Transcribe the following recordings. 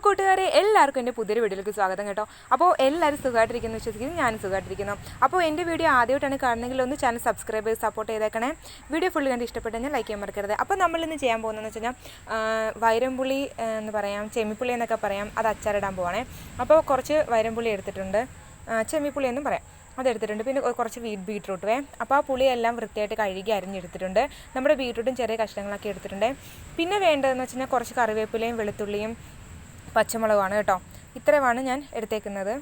കൂട്ടുകാരെ എല്ലാവർക്കും എൻ്റെ പുതിയൊരു വീഡിയോയിലേക്ക് സ്വാഗതം കേട്ടോ. അപ്പോൾ എല്ലാവരും സുഖമായിട്ടിരിക്കുന്നു വിശ്വസിക്കുന്നു, ഞാനും സുഖമായിട്ടിരിക്കുന്നു. അപ്പോൾ എൻ്റെ വീഡിയോ ആദ്യമായിട്ടാണ് കാണുന്നെങ്കിൽ ഒന്ന് ചാനൽ സബ്സ്ക്രൈബ് ചെയ്ത് സപ്പോർട്ട് ചെയ്തേക്കണേ. വീഡിയോ ഫുള്ള് കണ്ട് ഇഷ്ടപ്പെട്ടെങ്കിൽ ലൈക്ക് ചെയ്യാൻ മറക്കരുത്. അപ്പോൾ നമ്മളിന്ന് ചെയ്യാൻ പോകുന്നതെന്ന് വെച്ച് കഴിഞ്ഞാൽ വൈരംപുളി എന്ന് പറയാം, ചെമ്മിപ്പുളി എന്നൊക്കെ പറയാം, അത് അച്ചാറിടാൻ പോവാണേ. അപ്പോൾ കുറച്ച് വൈരംപുളി എടുത്തിട്ടുണ്ട്, ചെമ്മിപ്പുളി എന്നും പറയാം, അതെടുത്തിട്ടുണ്ട്. പിന്നെ കുറച്ച് ബീട്രൂട്ട് അപ്പോൾ ആ പുളിയെല്ലാം വൃത്തിയായിട്ട് കഴുകി അരിഞ്ഞെടുത്തിട്ടുണ്ട്. നമ്മുടെ ബീട്രൂട്ടും ചെറിയ കഷ്ണങ്ങളൊക്കെ എടുത്തിട്ടുണ്ട്. പിന്നെ വേണ്ടതെന്ന് വെച്ച് കഴിഞ്ഞാൽ കുറച്ച് കറിവേപ്പിലയും വെളുത്തുള്ളിയും പച്ചമുളകുമാണ് കേട്ടോ. ഇത്രയുമാണ് ഞാൻ എടുത്തേക്കുന്നത്.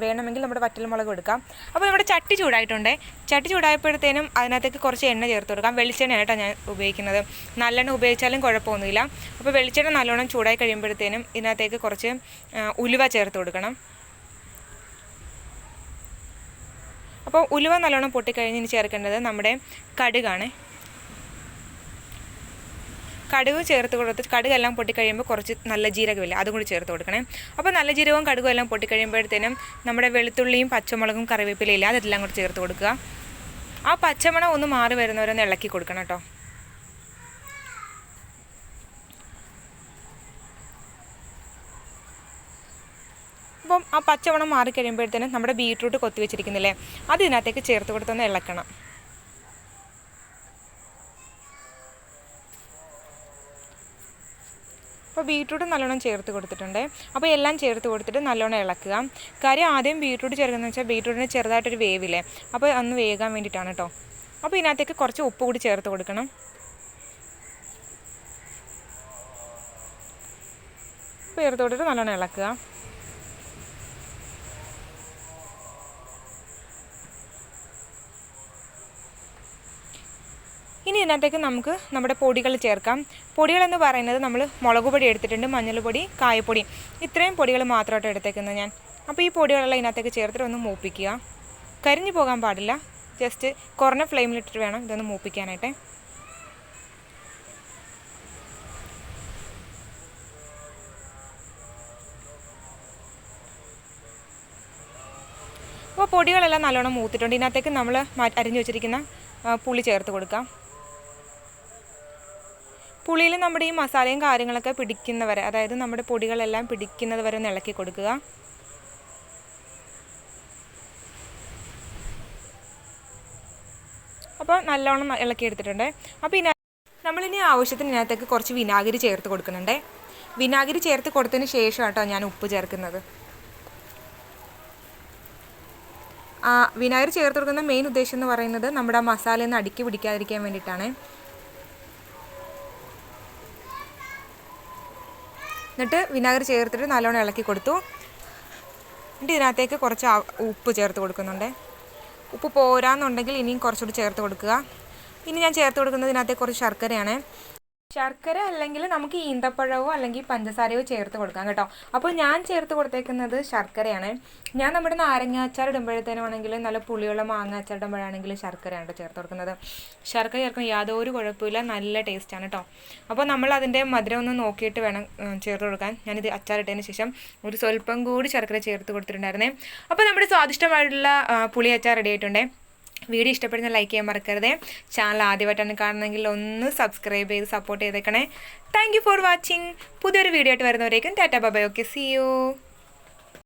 വേണമെങ്കിൽ നമ്മുടെ വറ്റൽമുളക് എടുക്കാം. അപ്പോൾ നമ്മുടെ ചട്ടി ചൂടായിട്ടുണ്ട്. ചട്ടി ചൂടായപ്പോഴത്തേനും അതിനകത്തേക്ക് കുറച്ച് എണ്ണ ചേർത്ത് കൊടുക്കാം. വെളിച്ചെണ്ണയാണ് കേട്ടോ ഞാൻ ഉപയോഗിക്കുന്നത്. നല്ലെണ്ണ ഉപയോഗിച്ചാലും കുഴപ്പമൊന്നുമില്ല. അപ്പോൾ വെളിച്ചെണ്ണ നല്ലോണം ചൂടായി കഴിയുമ്പോഴത്തേനും ഇതിനകത്തേക്ക് കുറച്ച് ഉലുവ ചേർത്ത് കൊടുക്കണം. അപ്പോൾ ഉലുവ നല്ലോണം പൊട്ടിക്കഴിഞ്ഞ് ചേർക്കേണ്ടത് നമ്മുടെ കടുകാണ്. കടുക് ചേർത്ത് കൊടുത്ത് കടുകെല്ലാം പൊട്ടിക്കഴിയുമ്പോൾ കുറച്ച് നല്ല ജീരകമില്ല, അതും കൂടി ചേർത്ത് കൊടുക്കണേ. അപ്പോൾ നല്ല ജീരകവും കടുകും എല്ലാം പൊട്ടിക്കഴിയുമ്പോഴത്തേനും നമ്മുടെ വെളുത്തുള്ളിയും പച്ചമുളകും കറിവേപ്പിലയില്ല അതെല്ലാം കൂടി ചേർത്ത് കൊടുക്കുക. ആ പച്ചമണം ഒന്ന് മാറി വരുന്നവരൊന്ന് ഇളക്കി കൊടുക്കണം കേട്ടോ. അപ്പം ആ പച്ചമണം മാറിക്കഴിയുമ്പോഴത്തേനും നമ്മുടെ ബീട്രൂട്ട് കൊത്തി വെച്ചിരിക്കുന്നില്ലേ അത് ഇതിനകത്തേക്ക് ചേർത്ത് കൊടുത്തൊന്ന് ഇളക്കണം. അപ്പോൾ ബീട്രൂട്ട് നല്ലോണം ചേർത്ത് കൊടുത്തിട്ടുണ്ട്. അപ്പോൾ എല്ലാം ചേർത്ത് കൊടുത്തിട്ട് നല്ലോണം ഇളക്കുക. കാര്യം ആദ്യം ബീട്രൂട്ട് ചേർക്കുന്നതെന്ന് വെച്ചാൽ ബീട്രൂട്ടിന് ചെറുതായിട്ടൊരു വേവില്ലേ, അപ്പോൾ അന്ന് വേകാൻ വേണ്ടിയിട്ടാണ് കേട്ടോ. അപ്പോൾ ഇതിനകത്തേക്ക് കുറച്ച് ഉപ്പ് കൂടി ചേർത്ത് കൊടുക്കണം. അപ്പോൾ ചേർത്ത് കൊടുത്തിട്ട് നല്ലോണം ഇളക്കുക. ഇനി ഇതിനകത്തേക്ക് നമുക്ക് നമ്മുടെ പൊടികൾ ചേർക്കാം. പൊടികളെന്ന് പറയുന്നത് നമ്മൾ മുളക് പൊടി എടുത്തിട്ടുണ്ട്, മഞ്ഞൾപ്പൊടി, കായപ്പൊടി, ഇത്രയും പൊടികൾ മാത്രമായിട്ട് എടുത്തേക്കുന്നത് ഞാൻ. അപ്പോൾ ഈ പൊടികളെല്ലാം ഇതിനകത്തേക്ക് ചേർത്തിട്ട് ഒന്ന് മൂപ്പിക്കുക. കരിഞ്ഞു പോകാൻ പാടില്ല, ജസ്റ്റ് കുറഞ്ഞ ഫ്ലെയിമിലിട്ടിട്ട് വേണം ഇതൊന്ന് മൂപ്പിക്കാനായിട്ട്. അപ്പോൾ പൊടികളെല്ലാം നല്ലോണം മൂത്തിട്ടുണ്ട്. ഇതിനകത്തേക്ക് നമ്മൾ അരിഞ്ഞു വെച്ചിരിക്കുന്ന പുളി ചേർത്ത് കൊടുക്കാം. പുളിയിൽ നമ്മുടെ ഈ മസാലയും കാര്യങ്ങളൊക്കെ പിടിക്കുന്നവരെ, അതായത് നമ്മുടെ പൊടികളെല്ലാം പിടിക്കുന്നത് വരെ ഒന്ന് ഇളക്കി കൊടുക്കുക. അപ്പോൾ നല്ലോണം ഇളക്കി എടുത്തിട്ടുണ്ട്. അപ്പോൾ നമ്മളിനി ആവശ്യത്തിന് ഇതിനകത്തേക്ക് കുറച്ച് വിനാഗിരി ചേർത്ത് കൊടുക്കുന്നുണ്ട്. വിനാഗിരി ചേർത്ത് കൊടുത്തതിന് ശേഷം കേട്ടോ ഞാൻ ഉപ്പ് ചേർക്കുന്നത്. വിനാഗിരി ചേർത്ത് കൊടുക്കുന്ന മെയിൻ ഉദ്ദേശം എന്ന് പറയുന്നത് നമ്മുടെ ആ മസാലയൊന്നും അടുക്കി പിടിക്കാതിരിക്കാൻ വേണ്ടിയിട്ടാണ്. എന്നിട്ട് വിനാഗിരി ചേർത്തിട്ട് നല്ലോണം ഇളക്കി കൊടുത്തു. എന്നിട്ട് ഇതിനകത്തേക്ക് കുറച്ച് ഉപ്പ് ചേർത്ത് കൊടുക്കുന്നുണ്ട്. ഉപ്പ് പോരാന്നുണ്ടെങ്കിൽ ഇനിയും കുറച്ചുകൂടി ചേർത്ത് കൊടുക്കുക. ഇനി ഞാൻ ചേർത്ത് കൊടുക്കുന്നത് ഇതിനകത്തേക്ക് കുറച്ച് ശർക്കരയാണ്. ശർക്കര അല്ലെങ്കിൽ നമുക്ക് ഈന്തപ്പഴമോ അല്ലെങ്കിൽ പഞ്ചസാരയോ ചേർത്ത് കൊടുക്കാം കേട്ടോ. അപ്പോൾ ഞാൻ ചേർത്ത് കൊടുത്തേക്കുന്നത് ശർക്കരയാണ്. ഞാൻ നമ്മുടെ നാരങ്ങ അച്ചാർ ഇടുമ്പോഴത്തേനാണെങ്കിലും നല്ല പുളിയുള്ള മാങ്ങ അച്ചാർ ഇടുമ്പോഴാണെങ്കിലും ശർക്കരയാണ് ചേർത്ത് കൊടുക്കുന്നത്. ശർക്കര ചേർക്കാൻ യാതൊരു കുഴപ്പമില്ല, നല്ല ടേസ്റ്റാണ് കേട്ടോ. അപ്പോൾ നമ്മൾ അതിൻ്റെ മധുരം ഒന്ന് നോക്കിയിട്ട് വേണം ചേർത്ത് കൊടുക്കാൻ. ഞാനിത് അച്ചാറിട്ടതിന് ശേഷം ഒരു സ്വല്പം കൂടി ശർക്കര ചേർത്ത് കൊടുത്തിട്ടുണ്ടായിരുന്നേ. അപ്പോൾ നമ്മുടെ സ്വാദിഷ്ടമായിട്ടുള്ള പുളി അച്ചാർ റെഡി ആയിട്ടുണ്ട്. വീഡിയോ ഇഷ്ടപ്പെടുന്ന ലൈക്ക് ചെയ്യാൻ മറക്കരുത്. ചാനൽ ആദ്യമായിട്ടാണ് കാണുന്നതെങ്കിൽ ഒന്ന് സബ്സ്ക്രൈബ് ചെയ്ത് സപ്പോർട്ട് ചെയ്തേക്കണേ. Thank you for watching. പുതിയൊരു വീഡിയോ ആയിട്ട് വരുന്നവരേക്കും tata bye bye. Okay, see U.